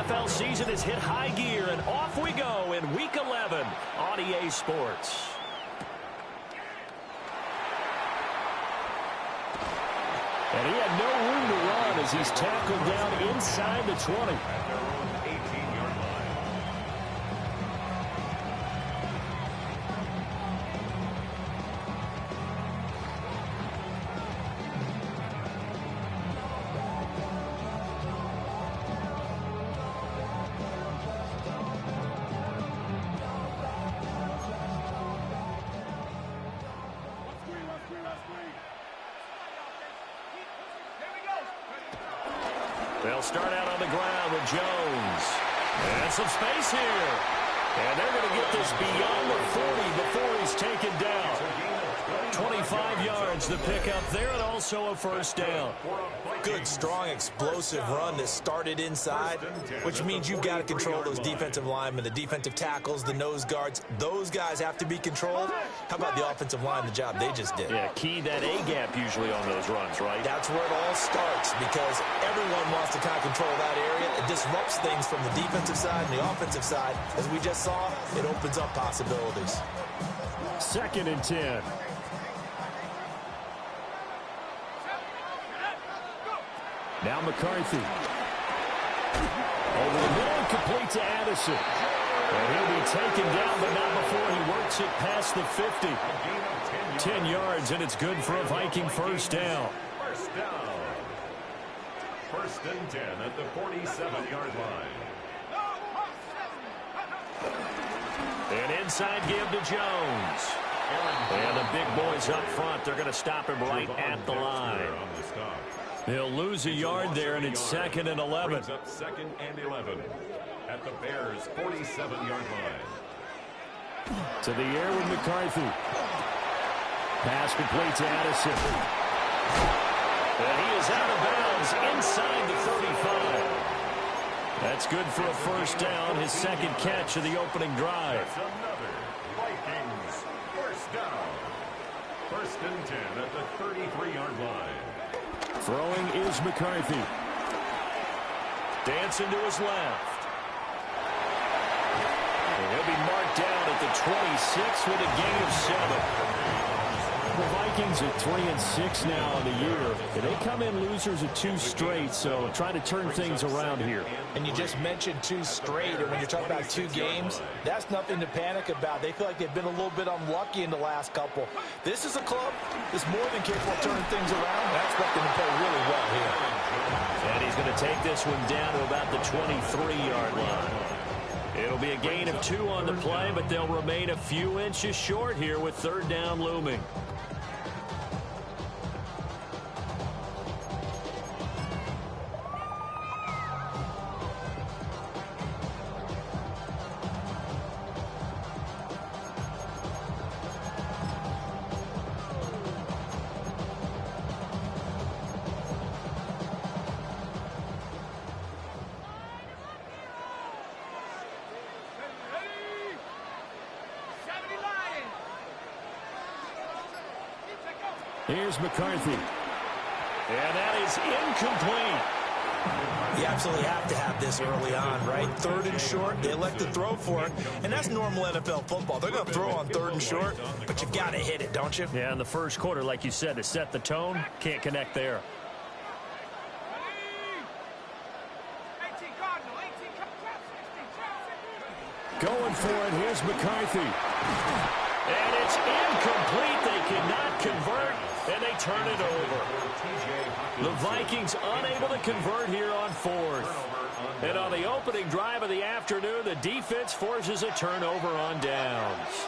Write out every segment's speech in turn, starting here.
NFL season has hit high gear, and off we go in Week 11 on EA Sports. And he had no room to run as he's tackled down inside the 20. They'll start out on the ground with Jones. And some space here. And they're going to get this beyond the 40 before he's taken down. 25 yards to pick up there, and also a first down. Good, strong, explosive run that started inside, which means you've got to control those defensive linemen, the defensive tackles, the nose guards. Those guys have to be controlled. How about the offensive line, the job they just did? Yeah, key that A-gap usually on those runs, right? That's where it all starts, because everyone wants to kind of control that area. It disrupts things from the defensive side and the offensive side. As we just saw, it opens up possibilities. 2nd and 10. Now McCarthy. Over the middle, complete to Addison. And he'll be taken down, but not before he works it past the 50. 10 yards, and it's good for a Viking first down. First down. 1st and 10 at the 47-yard line. An inside give to Jones. And the big boys up front, they're going to stop him right at the line. He'll lose a yard there, and it's 2nd and 11. Brings up 2nd and 11 at the Bears' 47-yard line. To the air with McCarthy. Pass complete to Addison. And he is out of bounds inside the 35. That's good for a first down, his 2nd catch of the opening drive. That's another Vikings first down. 1st and 10 at the 33-yard line. Throwing is McCarthy. Dancing to his left. And he'll be marked down at the 26 with a gain of 7. The Vikings are 3-6 now on the year. They come in losers of 2 straight, so trying to turn things around here. And you just mentioned 2 straight, and when you're talking about 2 games, that's nothing to panic about. They feel like they've been a little bit unlucky in the last couple. This is a club that's more than capable of turning things around. I expect them to play really well here. And he's going to take this one down to about the 23-yard line. It'll be a gain of 2 on the play, but they'll remain a few inches short here with 3rd down looming. Here's McCarthy. And that is incomplete. You absolutely have to have this early on, right? 3rd and short, they elect to throw for it, and that's normal NFL football. They're going to throw on 3rd and short, but you've got to hit it, don't you? Yeah, in the first quarter, like you said, to set the tone, can't connect there. Going for it, here's McCarthy. And it's incomplete. They cannot convert, and they turn it over. The Vikings unable to convert here on 4th. And on the opening drive of the afternoon, the defense forces a turnover on downs.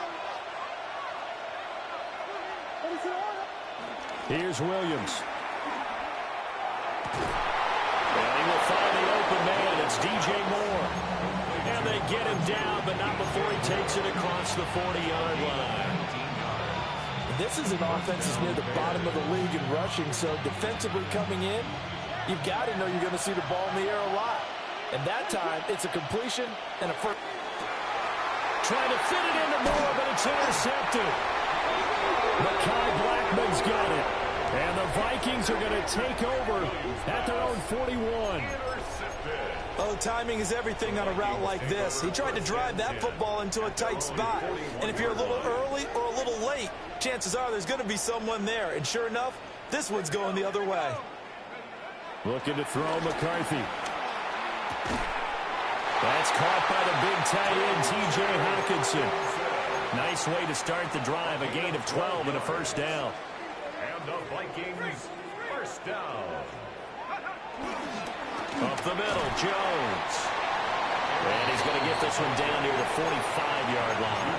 Here's Williams. And he will find the open man. It's DJ Moore. And they get him down, but not before he takes it across the 40-yard line. This is an offense that's near the bottom of the league in rushing, so defensively coming in, you've got to know you're going to see the ball in the air a lot. And that time, it's a completion and a first. Trying to fit it into Moore, but it's intercepted. Mekhi Blackman's got it. And the Vikings are going to take over at their own 41. Intercepted. Oh, timing is everything on a route like this. He tried to drive that football into a tight spot. And if you're a little early or a little late, chances are there's going to be someone there. And sure enough, this one's going the other way. Looking to throw McCarthy. That's caught by the big tight end, T.J. Hockenson. Nice way to start the drive. A gain of 12 and a first down. And the Vikings, first down. Up the middle, Jones. And he's going to get this one down near the 45-yard line.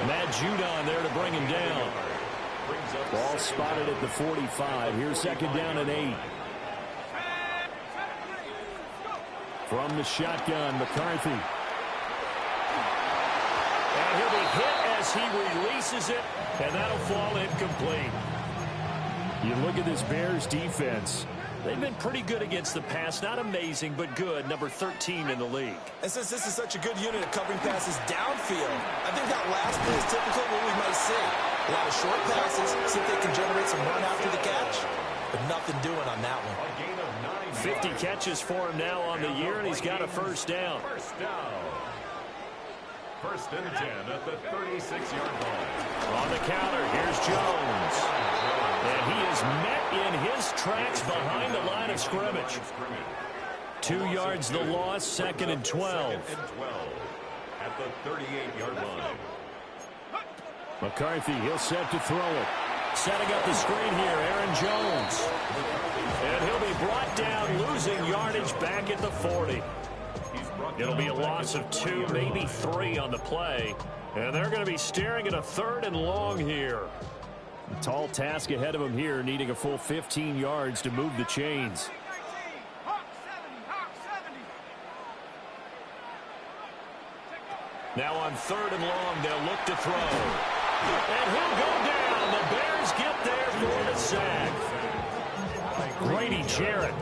Matt Judon there to bring him down. Ball spotted at the 45. Here's second down and 8. From the shotgun, McCarthy. And he'll be hit as he releases it, and that'll fall incomplete. You look at this Bears defense. They've been pretty good against the pass. Not amazing, but good. Number 13 in the league. And since this is such a good unit of covering passes downfield, I think that last play is typically what we might see. A lot of short passes, see if they can generate some run after the catch, but nothing doing on that one. 50 catches for him now on the year, and he's got a first down. First down. First and 10 at the 36-yard line. On the counter, here's Jones. And he is met in his tracks behind the line of scrimmage. 2 yards the loss, second and 12. At the 38-yard line. McCarthy, he'll set to throw it. Setting up the screen here, Aaron Jones. And he'll be brought down, losing yardage back at the 40. It'll be a loss of 2, maybe 3 on the play. And they're going to be staring at a third and long here. A tall task ahead of him here, needing a full 15 yards to move the chains. Now on third and long, they'll look to throw. And he'll go down. The Bears get there for the sack. Grady Jarrett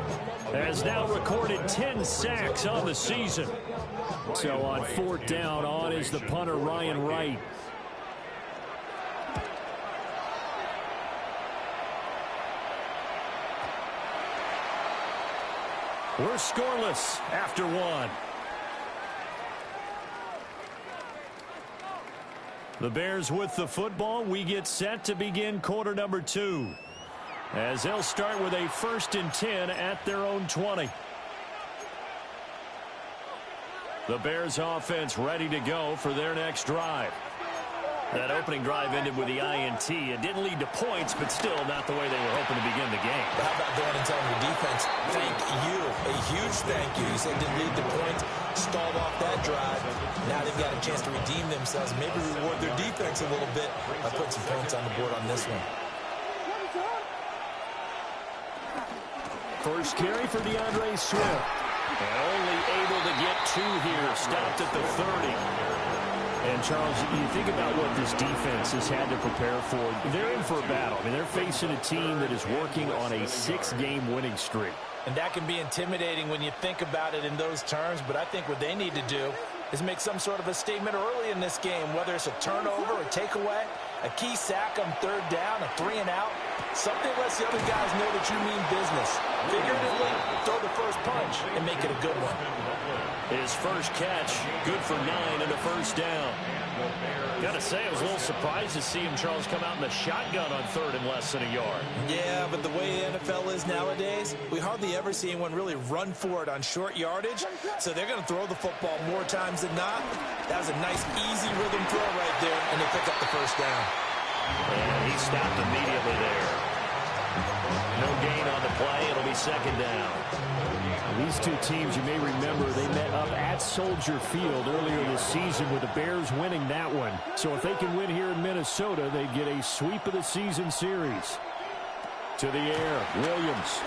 has now recorded 10 sacks on the season. So on fourth down, on is the punter, Ryan Wright. We're scoreless after one. The Bears with the football. We get set to begin quarter number 2. As they'll start with a first and 10 at their own 20. The Bears offense ready to go for their next drive. That opening drive ended with the INT. It didn't lead to points, but still not the way they were hoping to begin the game. But how about going and telling your defense, thank you, a huge thank you. You said it didn't lead to points, stalled off that drive. Now they've got a chance to redeem themselves, maybe reward their defense a little bit by putting some points on the board on this one. First carry for DeAndre Swift. And only able to get 2 here, stopped at the 30. And, Charles, you think about what this defense has had to prepare for. They're in for a battle. I mean, they're facing a team that is working on a 6-game winning streak. And that can be intimidating when you think about it in those terms, but I think what they need to do is make some sort of a statement early in this game, whether it's a turnover, a takeaway, a key sack on third down, a 3 and out. Something lets the other guys know that you mean business. Figuratively, throw the first punch and make it a good one. His first catch, good for 9 and a first down. Gotta say, I was a little surprised to see him, Charles, come out in the shotgun on third and less than a yard. Yeah, but the way the NFL is nowadays, we hardly ever see anyone really run for it on short yardage. So they're going to throw the football more times than not. That was a nice, easy rhythm throw right there, and they pick up the first down. And he stopped immediately there. No gain on the play. It'll be second down. These two teams, you may remember, they met up at Soldier Field earlier this season with the Bears winning that one. So if they can win here in Minnesota, they get a sweep of the season series. To the air, Williams.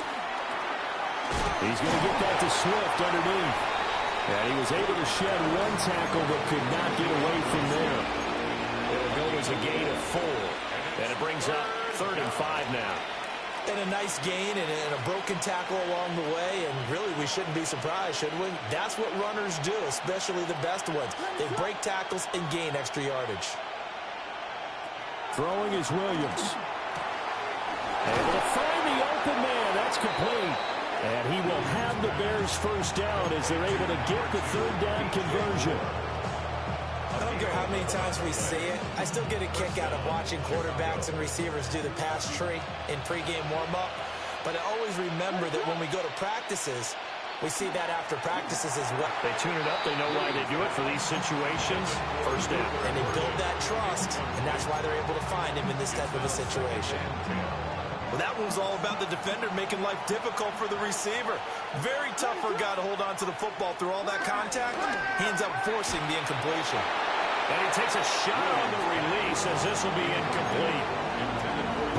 He's going to get that to Swift underneath. And he was able to shed 1 tackle but could not get away from there. It'll go as a gain of 4. And it brings up third and 5 now. And a nice gain and a broken tackle along the way, and really we shouldn't be surprised, should we? That's what runners do, especially the best ones. They break tackles and gain extra yardage. Throwing is Williams. Able to find the open man. That's complete. And he will have the Bears first down as they're able to get the third down conversion. I don't care how many times we see it. I still get a kick out of watching quarterbacks and receivers do the pass tree in pregame warm-up. But I always remember that when we go to practices, we see that after practices as well. They tune it up. They know why they do it for these situations. First down. And they build that trust, and that's why they're able to find him in this type of a situation. Well, that one's all about the defender making life difficult for the receiver. Very tough for a guy to hold on to the football through all that contact. He ends up forcing the incompletion. And he takes a shot on the release as this will be incomplete.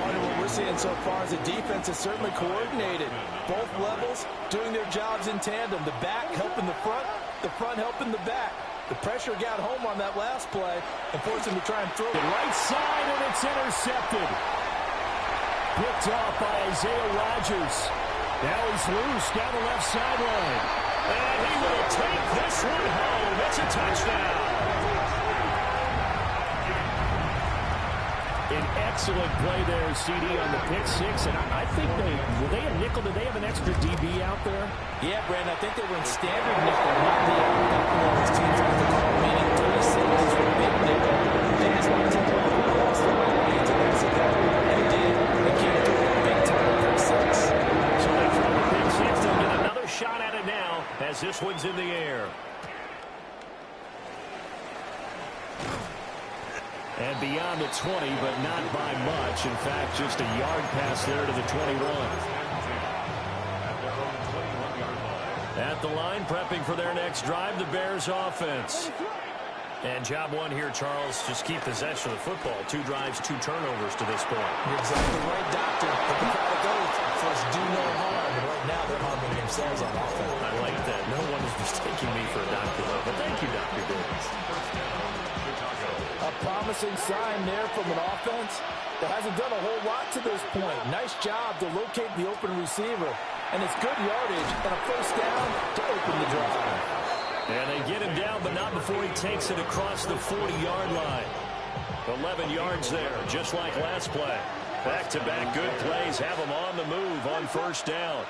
Part of what we're seeing so far is the defense is certainly coordinated. Both levels doing their jobs in tandem. The back helping the front helping the back. The pressure got home on that last play and forced him to try and throw it. Right side, and it's intercepted. Picked off by Isaiah Rodgers. Now he's loose down the left sideline. And he will take this one home. It's a touchdown. An excellent play there, CD, on the pick six. And I think were they a nickel? Did they have an extra DB out there? Yeah, Brandon, I think they were in standard nickel, not the those teams like the call, meaning 26 for big nickel. They just want to take it off across the lanes and exit that. And they did. They came through a big-time pick six. So they throw the pick six. They'll get another shot at it now as this one's in the air. And beyond the 20, but not by much. In fact, just a yard pass there to the 21. At the line, prepping for their next drive, the Bears offense. And job one here, Charles, just keep possession of the football. 2 drives, 2 turnovers to this point. You're exactly right, Doctor. But the product oath first do no harm. And right now they're harming themselves on offense. I like that. No one is mistaking me for a doctor, though. But thank you, Dr. Davis. A promising sign there from an offense that hasn't done a whole lot to this point. Nice job to locate the open receiver. And it's good yardage and a first down to open the drive. And they get him down, but not before he takes it across the 40-yard line. 11 yards there, just like last play. Back-to-back good plays have him on the move on first down.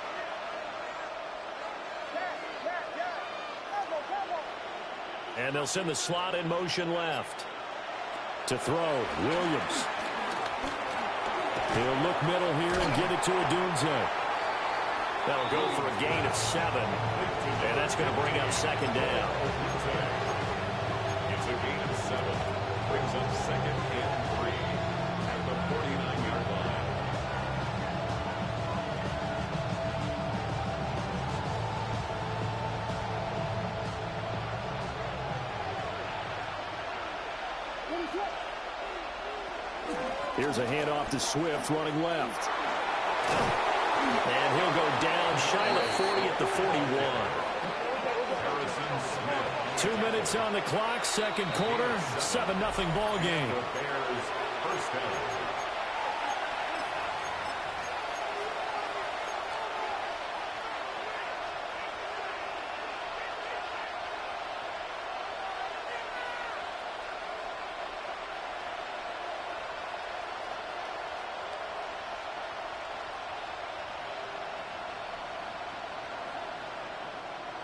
And they'll send the slot in motion left. To throw, Williams. He'll look middle here and get it to Odunze. That'll go for a gain of 7. And that's going to bring up second down. It's a gain of 7. Brings up second and 3 at the 49-yard line. Here's a handoff to Swift running left. And he'll go down shy of 40 at the 41. 2 minutes on the clock, second quarter, 7-0 ball game. Bears first down.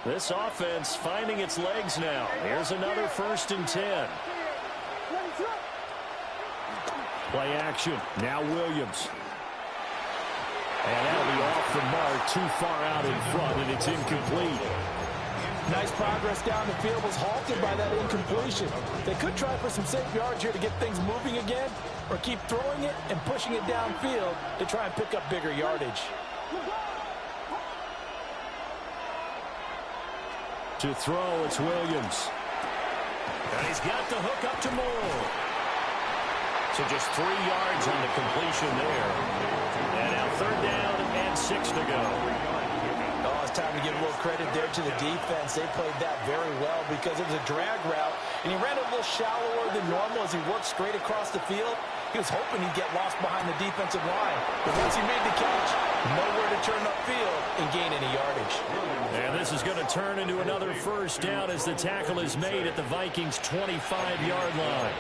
This offense finding its legs now. Here's another 1st and 10. Play action. Now Williams. And that'll be off the mark, too far out in front, and it's incomplete. Nice progress down the field, was halted by that incompletion. They could try for some safe yards here to get things moving again, or keep throwing it and pushing it downfield to try and pick up bigger yardage. To throw, it's Williams. And he's got the hook up to Moore. So just 3 yards on the completion there. And now 3rd down and 6 to go. Oh, it's time to give a little credit there to the defense. They played that very well because it was a drag route, and he ran a little shallower than normal as he worked straight across the field. He was hoping he'd get lost behind the defensive line. But once he made the catch, nowhere to turn upfield and gain any yardage. And this is going to turn into another first down as the tackle is made at the Vikings' 25-yard line.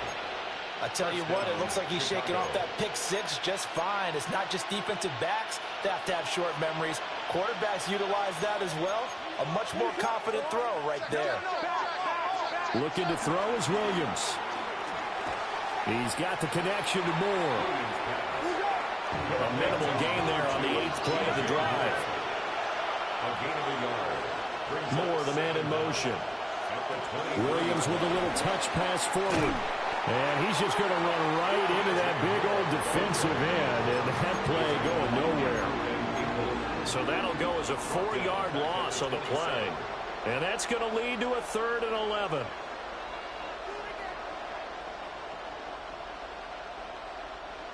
I tell you what, it looks like he's shaking off that pick six just fine. It's not just defensive backs that have to have short memories. Quarterbacks utilize that as well. A much more confident throw right there. Looking to throw is Williams. He's got the connection to Moore. A minimal gain there on the 8th play of the drive. Moore, the man in motion. Williams with a little touch pass forward. And he's just going to run right into that big old defensive end, and that play going nowhere. So that'll go as a 4-yard loss on the play. And that's going to lead to a 3rd and 11.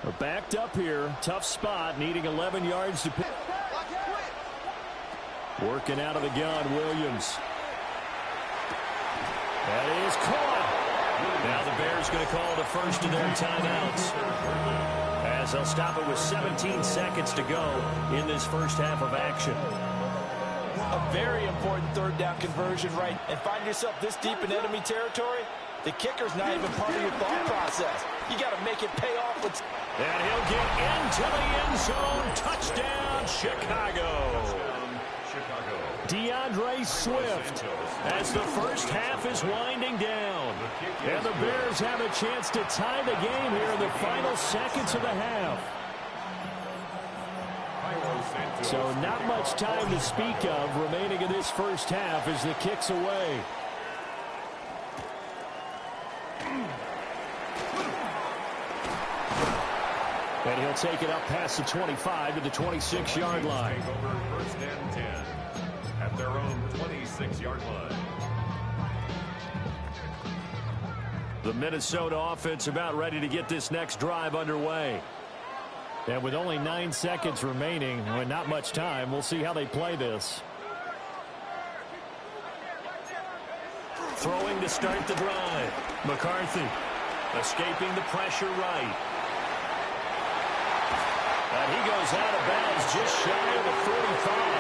We're backed up here. Tough spot, needing 11 yards to pick. Working out of the gun, Williams. That is caught. Now the Bears going to call the first of their timeouts, as they'll stop it with 17 seconds to go in this first half of action. A very important 3rd down conversion, right? And find yourself this deep in enemy territory, the kicker's not even part of your thought process. You got to make it pay off. And he'll get into the end zone. Touchdown, Chicago. DeAndre Swift, as the first half is winding down. And the Bears have a chance to tie the game here in the final seconds of the half. So not much time to speak of remaining in this first half as the kick's away. And he'll take it up past the 25 to the 26-yard line. First and 10 at their own 26-yard line. The Minnesota offense about ready to get this next drive underway. And with only 9 seconds remaining, and not much time, we'll see how they play this. Throwing to start the drive. McCarthy escaping the pressure right. And he goes out of bounds just shy of the 45.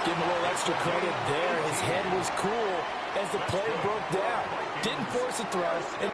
Give him a little extra credit there. His head was cool as the play broke down. Didn't force a throw.